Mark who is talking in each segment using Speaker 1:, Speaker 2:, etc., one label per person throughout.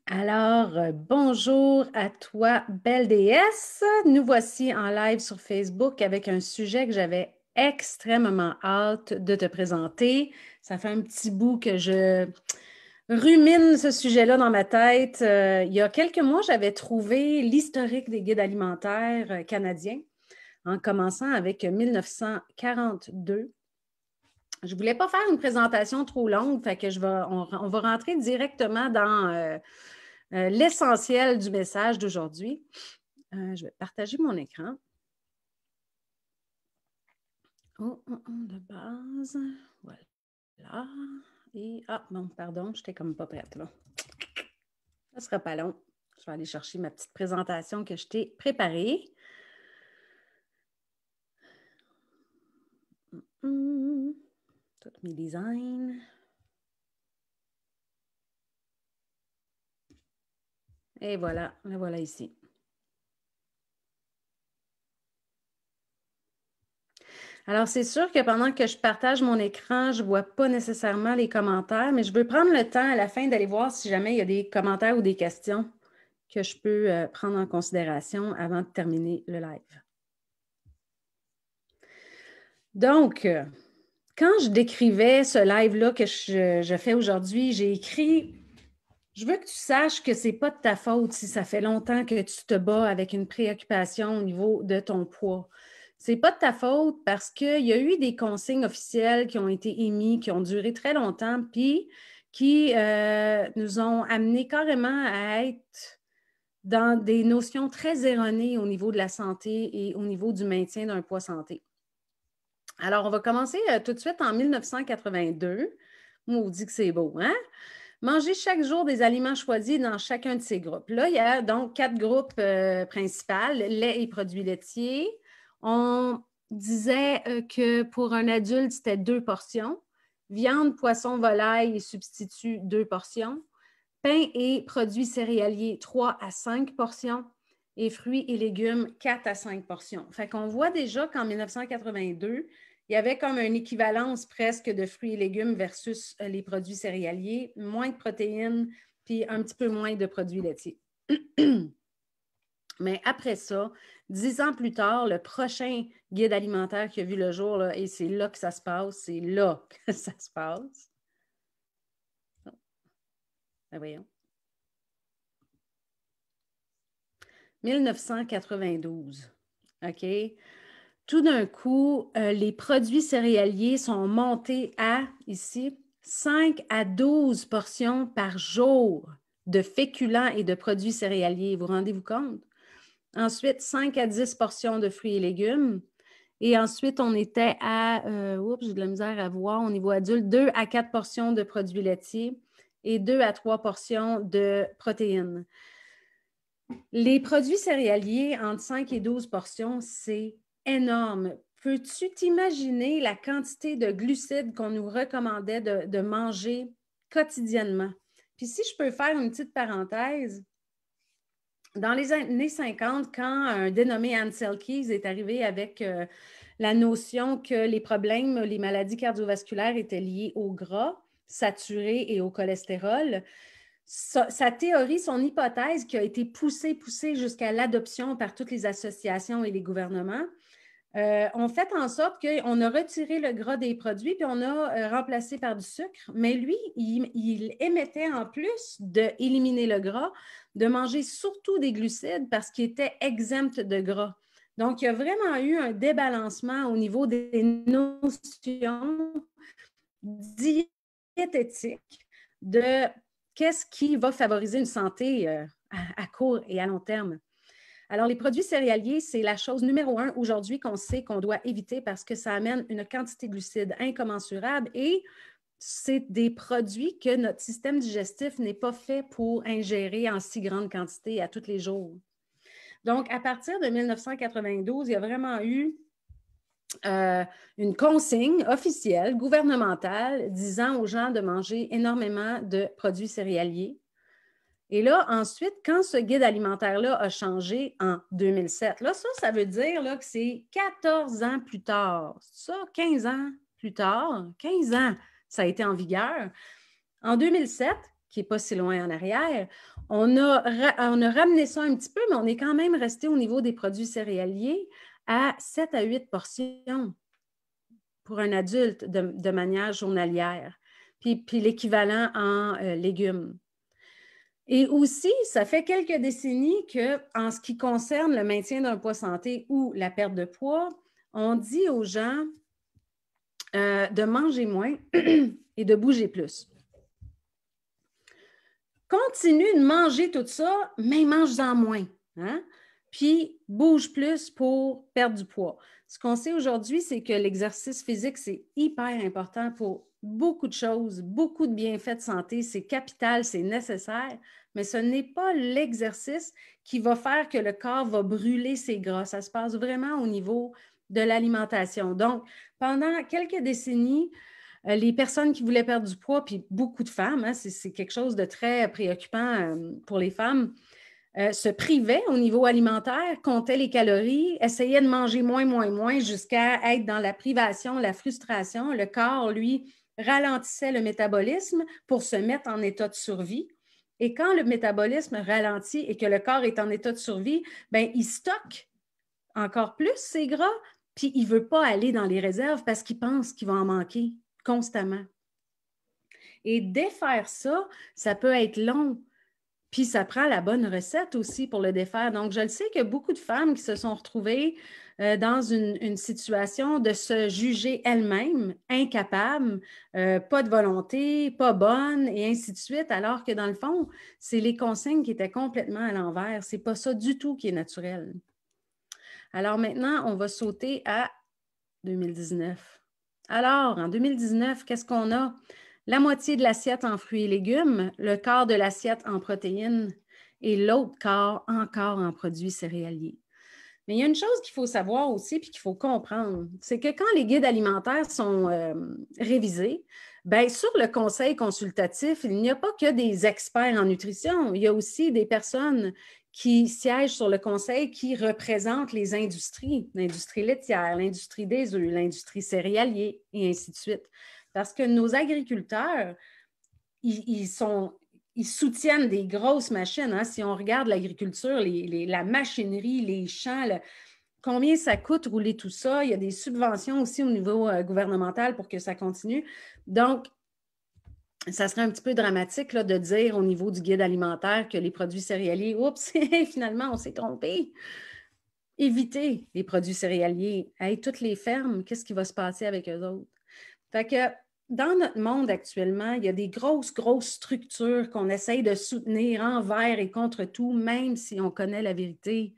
Speaker 1: Alors, bonjour à toi, belle déesse. Nous voici en live sur Facebook avec un sujet que j'avais extrêmement hâte de te présenter. Ça fait un petit bout que je rumine ce sujet-là dans ma tête. Il y a quelques mois, j'avais trouvé l'historique des guides alimentaires canadiens, en commençant avec 1942. Je ne voulais pas faire une présentation trop longue, fait que on va rentrer directement dans l'essentiel du message d'aujourd'hui. Je vais partager mon écran. De base. Voilà. Et, bon, pardon, je n'étais comme pas prête, là. Ça ne sera pas long. Je vais aller chercher ma petite présentation que je t'ai préparée. Tous mes designs. Et voilà, la voilà ici. Alors, c'est sûr que pendant que je partage mon écran, je ne vois pas nécessairement les commentaires, mais je veux prendre le temps à la fin d'aller voir si jamais il y a des commentaires ou des questions que je peux prendre en considération avant de terminer le live. Donc, quand je décrivais ce live-là que je fais aujourd'hui, j'ai écrit « Je veux que tu saches que ce n'est pas de ta faute si ça fait longtemps que tu te bats avec une préoccupation au niveau de ton poids. » Ce n'est pas de ta faute parce qu'il y a eu des consignes officielles qui ont été émises, qui ont duré très longtemps, puis qui nous ont amenés carrément à être dans des notions très erronées au niveau de la santé et au niveau du maintien d'un poids santé. Alors, on va commencer tout de suite en 1982. On dit que c'est beau, hein? Manger chaque jour des aliments choisis dans chacun de ces groupes. Là, il y a donc 4 groupes principaux, lait et produits laitiers. On disait que pour un adulte, c'était 2 portions. Viande, poisson, volaille et substituts, 2 portions. Pain et produits céréaliers, 3 à 5 portions. Et fruits et légumes, 4 à 5 portions. Fait qu'on voit déjà qu'en 1982, il y avait comme une équivalence presque de fruits et légumes versus les produits céréaliers, moins de protéines, puis un petit peu moins de produits laitiers. Mais après ça, 10 ans plus tard, le prochain guide alimentaire qui a vu le jour, là, et c'est là que ça se passe, c'est là que ça se passe. Oh. Ben voyons. 1992, OK? Tout d'un coup, les produits céréaliers sont montés à, ici, 5 à 12 portions par jour de féculents et de produits céréaliers. Vous rendez-vous compte? Ensuite, 5 à 10 portions de fruits et légumes. Et ensuite, on était à, j'ai de la misère à voir, au niveau adulte, 2 à 4 portions de produits laitiers et 2 à 3 portions de protéines. Les produits céréaliers, entre 5 et 12 portions, c'est énorme. Peux-tu t'imaginer la quantité de glucides qu'on nous recommandait de manger quotidiennement? Puis si je peux faire une petite parenthèse, dans les années 50, quand un dénommé Ancel Keys est arrivé avec la notion que les problèmes, les maladies cardiovasculaires étaient liés au gras saturé et au cholestérol, sa théorie, son hypothèse qui a été poussée jusqu'à l'adoption par toutes les associations et les gouvernements, ont fait en sorte qu'on a retiré le gras des produits puis on a remplacé par du sucre. Mais lui, il émettait en plus d'éliminer le gras, de manger surtout des glucides parce qu'il était exempt de gras. Donc, il y a vraiment eu un débalancement au niveau des notions diététiques de qu'est-ce qui va favoriser une santé à court et à long terme. Alors, les produits céréaliers, c'est la chose numéro 1 aujourd'hui qu'on sait qu'on doit éviter parce que ça amène une quantité de glucides incommensurable et c'est des produits que notre système digestif n'est pas fait pour ingérer en si grande quantité à tous les jours. Donc, à partir de 1992, il y a vraiment eu une consigne officielle, gouvernementale, disant aux gens de manger énormément de produits céréaliers. Et là, ensuite, quand ce guide alimentaire-là a changé en 2007, là, ça veut dire là, que c'est 14 ans plus tard. Ça, 15 ans plus tard, 15 ans, ça a été en vigueur. En 2007, qui n'est pas si loin en arrière, on a ramené ça un petit peu, mais on est quand même resté au niveau des produits céréaliers à 7 à 8 portions pour un adulte de manière journalière, puis l'équivalent en légumes. Et aussi, ça fait quelques décennies qu'en ce qui concerne le maintien d'un poids santé ou la perte de poids, on dit aux gens de manger moins et de bouger plus. Continue de manger tout ça, mais mange-en moins. Hein? Puis, bouge plus pour perdre du poids. Ce qu'on sait aujourd'hui, c'est que l'exercice physique, c'est hyper important pour beaucoup de choses, beaucoup de bienfaits de santé. C'est capital, c'est nécessaire, mais ce n'est pas l'exercice qui va faire que le corps va brûler ses gras. Ça se passe vraiment au niveau de l'alimentation. Donc, pendant quelques décennies, les personnes qui voulaient perdre du poids, puis beaucoup de femmes, hein, c'est quelque chose de très préoccupant pour les femmes, se privaient au niveau alimentaire, comptaient les calories, essayaient de manger moins, jusqu'à être dans la privation, la frustration. Le corps, lui, ralentissait le métabolisme pour se mettre en état de survie. Et quand le métabolisme ralentit et que le corps est en état de survie, bien, il stocke encore plus ses gras, puis il ne veut pas aller dans les réserves parce qu'il pense qu'il va en manquer constamment. Et défaire ça, ça peut être long. Puis ça prend la bonne recette aussi pour le défaire. Donc, je le sais qu'il y a beaucoup de femmes qui se sont retrouvées dans une situation de se juger elles-mêmes incapables, pas de volonté, pas bonne, et ainsi de suite, alors que dans le fond, c'est les consignes qui étaient complètement à l'envers. C'est pas ça du tout qui est naturel. Alors maintenant, on va sauter à 2019. Alors, en 2019, qu'est-ce qu'on a? La moitié de l'assiette en fruits et légumes, le quart de l'assiette en protéines et l'autre quart encore en produits céréaliers. Mais il y a une chose qu'il faut savoir aussi puis qu'il faut comprendre, c'est que quand les guides alimentaires sont révisés, bien, sur le conseil consultatif, il n'y a pas que des experts en nutrition, il y a aussi des personnes qui siègent sur le conseil qui représentent les industries, l'industrie laitière, l'industrie des œufs, l'industrie céréalière et ainsi de suite. Parce que nos agriculteurs, ils soutiennent des grosses machines. Hein? Si on regarde l'agriculture, la machinerie, les champs, combien ça coûte rouler tout ça? Il y a des subventions aussi au niveau gouvernemental pour que ça continue. Donc, ça serait un petit peu dramatique là, de dire au niveau du guide alimentaire que les produits céréaliers, oups, finalement, on s'est trompé. Évitez les produits céréaliers. Hey, toutes les fermes, qu'est-ce qui va se passer avec eux autres? Fait que dans notre monde actuellement, il y a des grosses structures qu'on essaye de soutenir envers et contre tout, même si on connaît la vérité.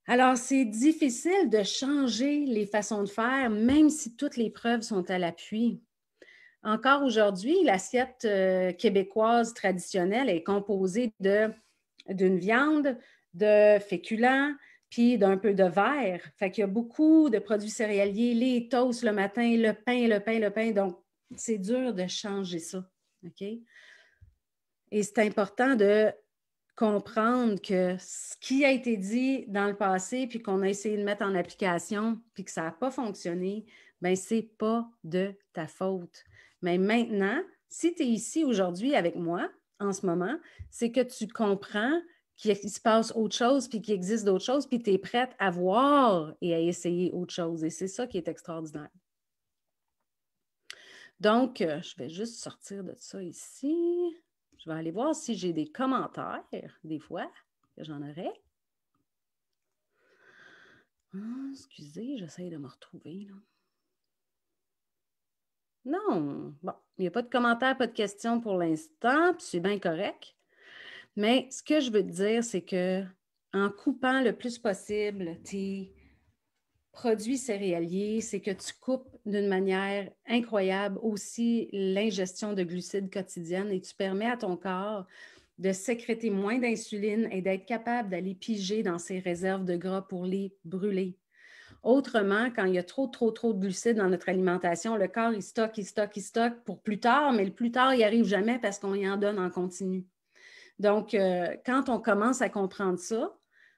Speaker 1: Alors, c'est difficile de changer les façons de faire, même si toutes les preuves sont à l'appui. Encore aujourd'hui, l'assiette québécoise traditionnelle est composée d'une viande, de féculents, puis d'un peu de verre. Fait qu'il y a beaucoup de produits céréaliers, les toasts le matin, le pain. Donc, c'est dur de changer ça. OK? Et c'est important de comprendre que ce qui a été dit dans le passé, puis qu'on a essayé de mettre en application, puis que ça n'a pas fonctionné, bien, ce n'est pas de ta faute. Mais maintenant, si tu es ici aujourd'hui avec moi, en ce moment, c'est que tu comprends qu'il se passe autre chose, puis qu'il existe d'autres choses, puis tu es prête à voir et à essayer autre chose. Et c'est ça qui est extraordinaire. Donc, je vais juste sortir de ça ici. Je vais aller voir si j'ai des commentaires, des fois, que j'en aurais. Excusez, j'essaie de me retrouver. Là. Non, bon, il n'y a pas de commentaires, pas de questions pour l'instant, puis c'est bien correct. Mais ce que je veux te dire, c'est que en coupant le plus possible tes produits céréaliers, c'est que tu coupes d'une manière incroyable aussi l'ingestion de glucides quotidienne et tu permets à ton corps de sécréter moins d'insuline et d'être capable d'aller piger dans ses réserves de gras pour les brûler. Autrement, quand il y a trop de glucides dans notre alimentation, le corps, il stocke pour plus tard, mais le plus tard, il n'y arrive jamais parce qu'on y en donne en continu. Donc, quand on commence à comprendre ça,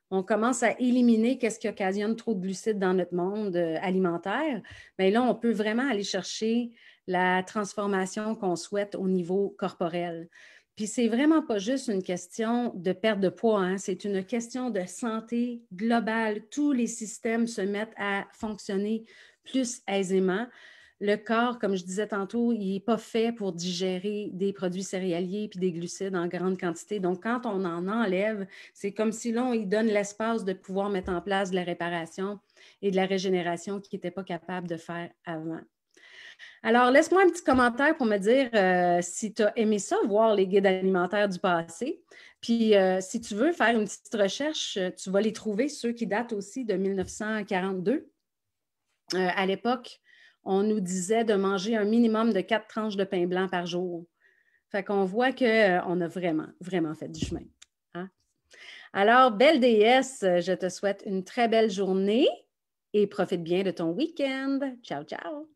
Speaker 1: on commence à éliminer ce qui occasionne trop de glucides dans notre monde alimentaire, bien là, on peut vraiment aller chercher la transformation qu'on souhaite au niveau corporel. Puis, c'est vraiment pas juste une question de perte de poids, hein, c'est une question de santé globale. Tous les systèmes se mettent à fonctionner plus aisément. Le corps, comme je disais tantôt, il n'est pas fait pour digérer des produits céréaliers et des glucides en grande quantité. Donc, quand on en enlève, c'est comme si l'on il donne l'espace de pouvoir mettre en place de la réparation et de la régénération qu'il n'était pas capable de faire avant. Alors, laisse-moi un petit commentaire pour me dire si tu as aimé ça, voir les guides alimentaires du passé. Puis, si tu veux faire une petite recherche, tu vas les trouver, ceux qui datent aussi de 1942. À l'époque, on nous disait de manger un minimum de 4 tranches de pain blanc par jour. Fait qu'on voit qu'on a vraiment, vraiment fait du chemin. Hein? Alors, belle déesse, je te souhaite une très belle journée et profite bien de ton week-end. Ciao, ciao!